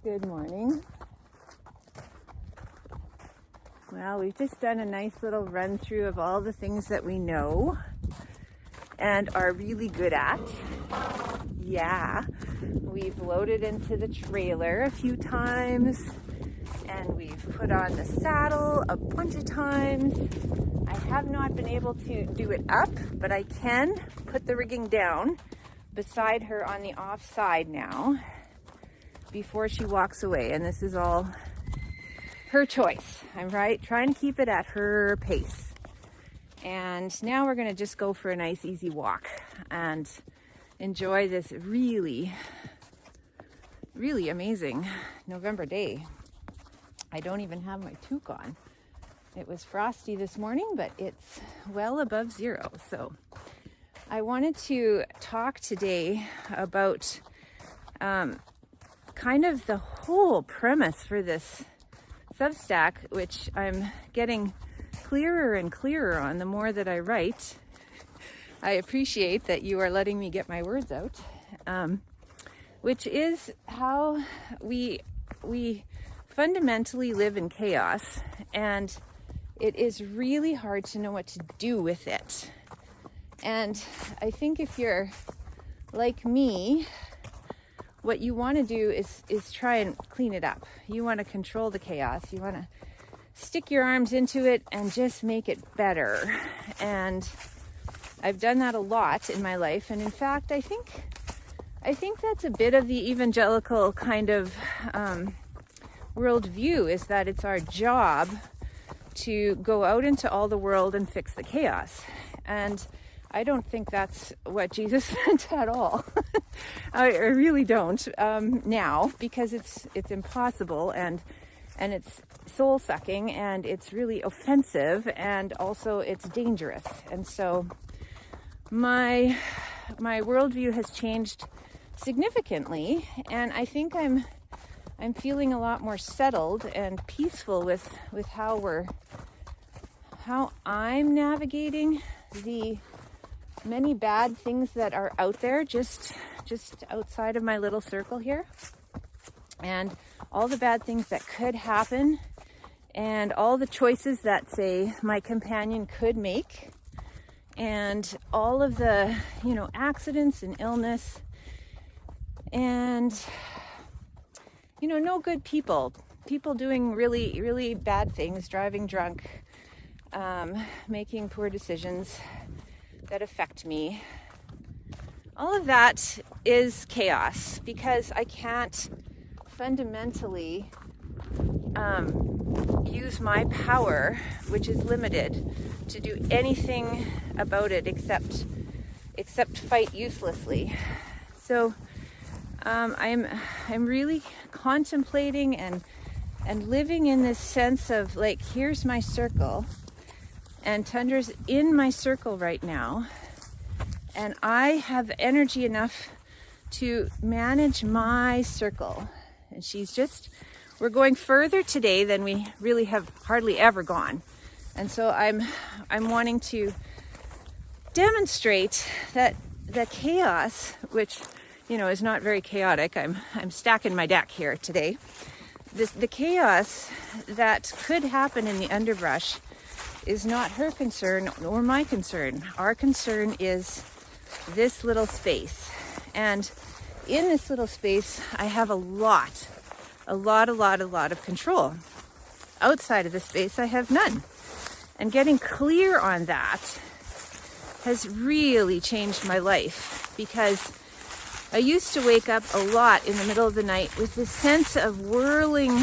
Good morning. Well, we've just done a nice little run through of all the things that we know and are really good at. Yeah, we've loaded into the trailer a few times and we've put on the saddle a bunch of times. I have not been able to do it up, but I can put the rigging down beside her on the off side now before she walks away, and this is all her choice. I'm trying to keep it at her pace. And now we're going to just go for a nice easy walk and enjoy this really, really amazing November day. I don't even have my toque on. It was frosty this morning, but it's well above zero. So I wanted to talk today about kind of the whole premise for this Substack, which I'm getting clearer and clearer on the more that I write. I appreciate that you are letting me get my words out, which is how we fundamentally live in chaos, and it is really hard to know what to do with it. And I think if you're like me, what you want to do is try and clean it up. You want to control the chaos. You want to stick your arms into it and just make it better. And I've done that a lot in my life. And in fact, I think that's a bit of the evangelical kind of worldview, is that it's our job to go out into all the world and fix the chaos. And I don't think that's what Jesus meant at all. I really don't now, because it's impossible and it's soul sucking and it's really offensive and also it's dangerous. And so my worldview has changed significantly, and I think I'm feeling a lot more settled and peaceful with how I'm navigating the many bad things that are out there just outside of my little circle here, and all the bad things that could happen, and all the choices that, say, my companion could make, and all of the, accidents and illness, and, no good people doing really, really bad things, driving drunk, making poor decisions that affect me. All of that is chaos, because I can't fundamentally use my power, which is limited, to do anything about it except fight uselessly. So I'm really contemplating and living in this sense of, like, here's my circle, and Tundra's in my circle right now, and I have energy enough to manage my circle. And we're going further today than we really have hardly ever gone. And so I'm wanting to demonstrate that the chaos, which, is not very chaotic. I'm stacking my deck here today. The chaos that could happen in the underbrush is not her concern or my concern. Our concern is this little space. And in this little space, I have a lot of control. Outside of the space, I have none. And getting clear on that has really changed my life, because I used to wake up a lot in the middle of the night with this sense of whirling,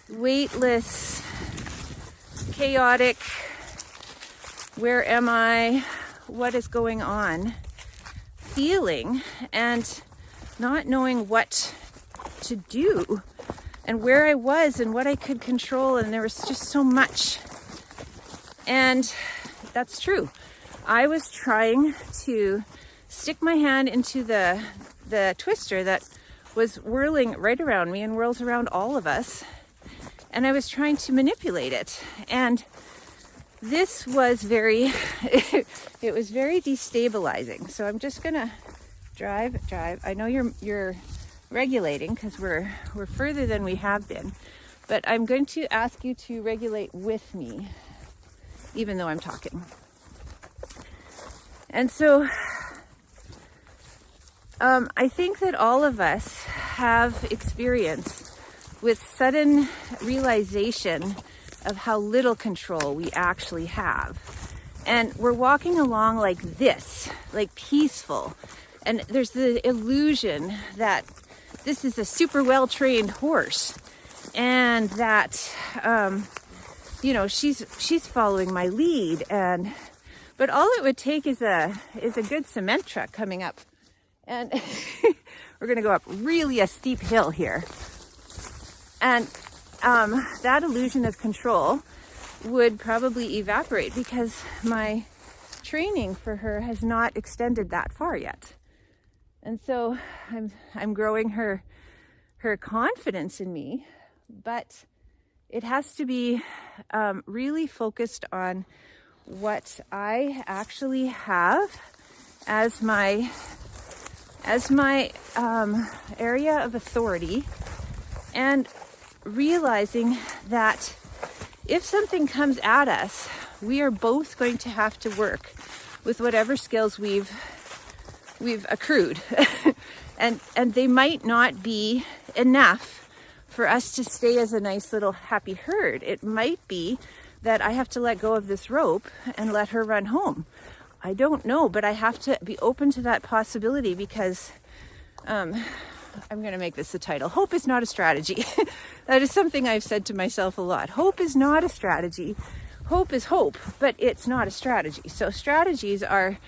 weightless, chaotic, where am I, what is going on, feeling, and not knowing what to do and where I was and what I could control, and there was just so much. And that's true. I was trying to stick my hand into the twister that was whirling right around me and whirls around all of us, and I was trying to manipulate it. And this was it was very destabilizing. So I'm just gonna drive. I know you're regulating because we're further than we have been. But I'm going to ask you to regulate with me, even though I'm talking. And so I think that all of us have experience with sudden realization of how little control we actually have. And we're walking along like this, like peaceful. And there's the illusion that this is a super well-trained horse and that, she's following my lead. But all it would take is a good cement truck coming up. And we're going to go up really a steep hill here. And that illusion of control would probably evaporate because my training for her has not extended that far yet. And so I'm growing her confidence in me, but it has to be really focused on what I actually have as my area of authority, and realizing that if something comes at us, we are both going to have to work with whatever skills we've accrued. and they might not be enough for us to stay as a nice little happy herd. It might be that I have to let go of this rope and let her run home. I don't know, but I have to be open to that possibility because I'm going to make this the title. Hope is not a strategy. That is something I've said to myself a lot. Hope is not a strategy. Hope is hope, but it's not a strategy. So strategies are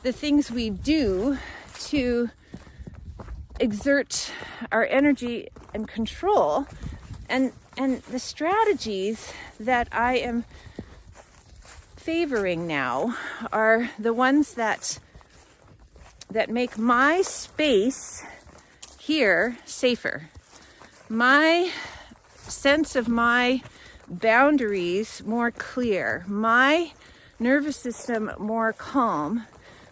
the things we do to exert our energy and control. And the strategies that I am favoring now are the ones that make my space here safer, my sense of my boundaries more clear, my nervous system more calm,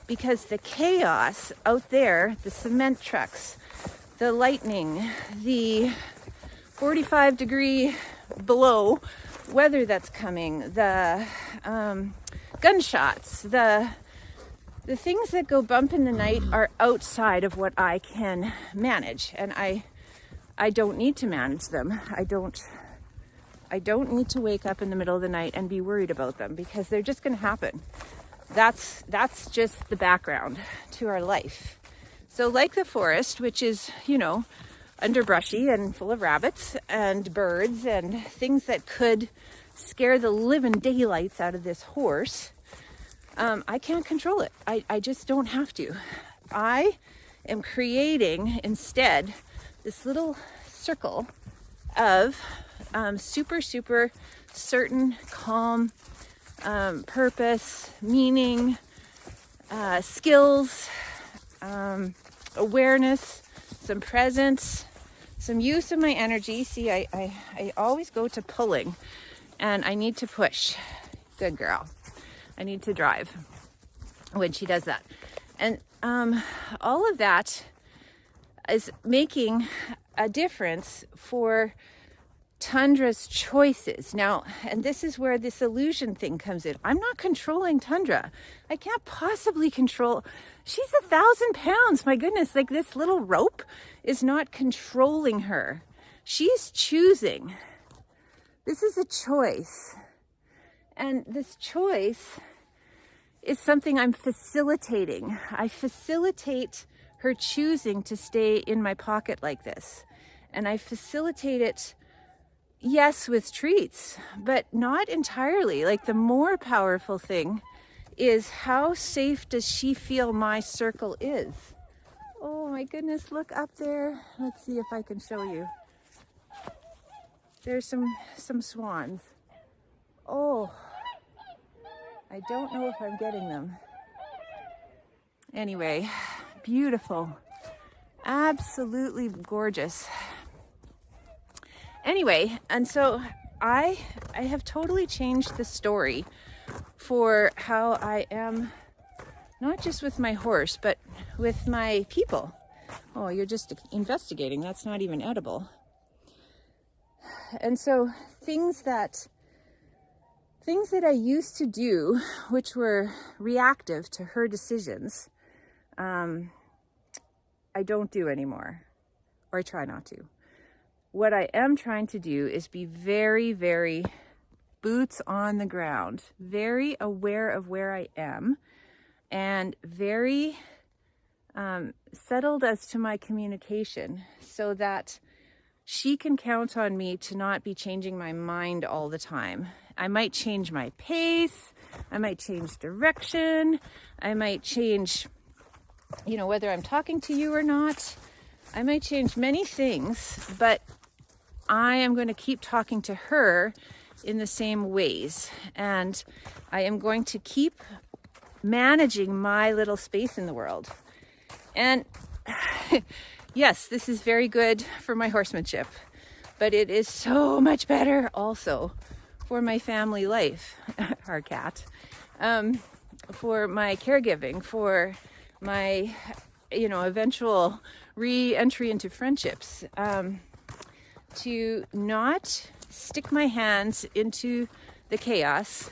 because the chaos out there, the cement trucks, the lightning, the 45-degree below weather that's coming, the gunshots, the things that go bump in the night are outside of what I can manage, and I don't need to manage them. I don't need to wake up in the middle of the night and be worried about them because they're just going to happen. That's just the background to our life. So like the forest, which is, underbrushy and full of rabbits and birds and things that could scare the living daylights out of this horse, I can't control it. I just don't have to. I am creating instead this little circle of super certain, calm, purpose, meaning, skills, awareness, some presence, some use of my energy. See, I always go to pulling, and I need to push. Good girl. I need to drive when she does that. And all of that is making a difference for Tundra's choices. Now, and this is where this illusion thing comes in. I'm not controlling Tundra. I can't possibly control. She's 1,000 pounds. My goodness, like this little rope is not controlling her. She's choosing. This is a choice. And this choice is something I'm facilitating. I facilitate her choosing to stay in my pocket like this. And I facilitate it, yes, with treats, but not entirely. Like the more powerful thing is how safe does she feel my circle is? Oh my goodness, look up there. Let's see if I can show you. There's some swans. Oh, I don't know if I'm getting them. Anyway, beautiful. Absolutely gorgeous. Anyway, and so I have totally changed the story for how I am, not just with my horse, but with my people. Oh, you're just investigating. That's not even edible. And so things that I used to do, which were reactive to her decisions, I don't do anymore, or I try not to. What I am trying to do is be very, very boots on the ground, very aware of where I am, and very settled as to my communication, so that she can count on me to not be changing my mind all the time. I might change my pace, I might change direction, I might change, whether I'm talking to you or not. I might change many things, but I am going to keep talking to her in the same ways. And I am going to keep managing my little space in the world. And yes, this is very good for my horsemanship, but it is so much better also for my family life, our cat, for my caregiving, for my, eventual re-entry into friendships, to not stick my hands into the chaos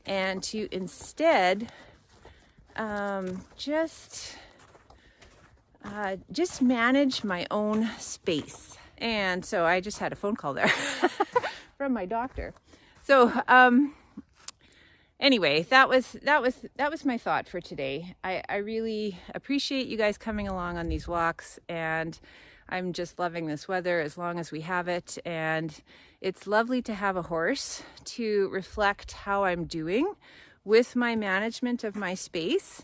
and to instead just manage my own space. And so I just had a phone call there from my doctor. So anyway, that was my thought for today. I really appreciate you guys coming along on these walks, and I'm just loving this weather as long as we have it. And it's lovely to have a horse to reflect how I'm doing with my management of my space.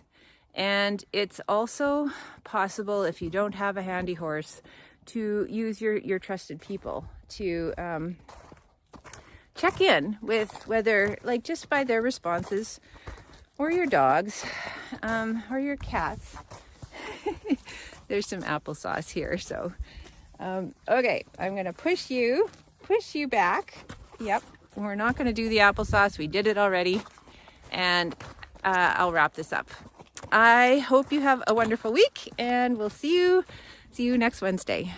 And it's also possible, if you don't have a handy horse, to use your trusted people to check in with, whether, like, just by their responses, or your dogs, or your cats. There's some applesauce here, so okay, I'm gonna push you back. Yep, we're not gonna do the applesauce, we did it already. And I'll wrap this up. I hope you have a wonderful week, and we'll see you next Wednesday.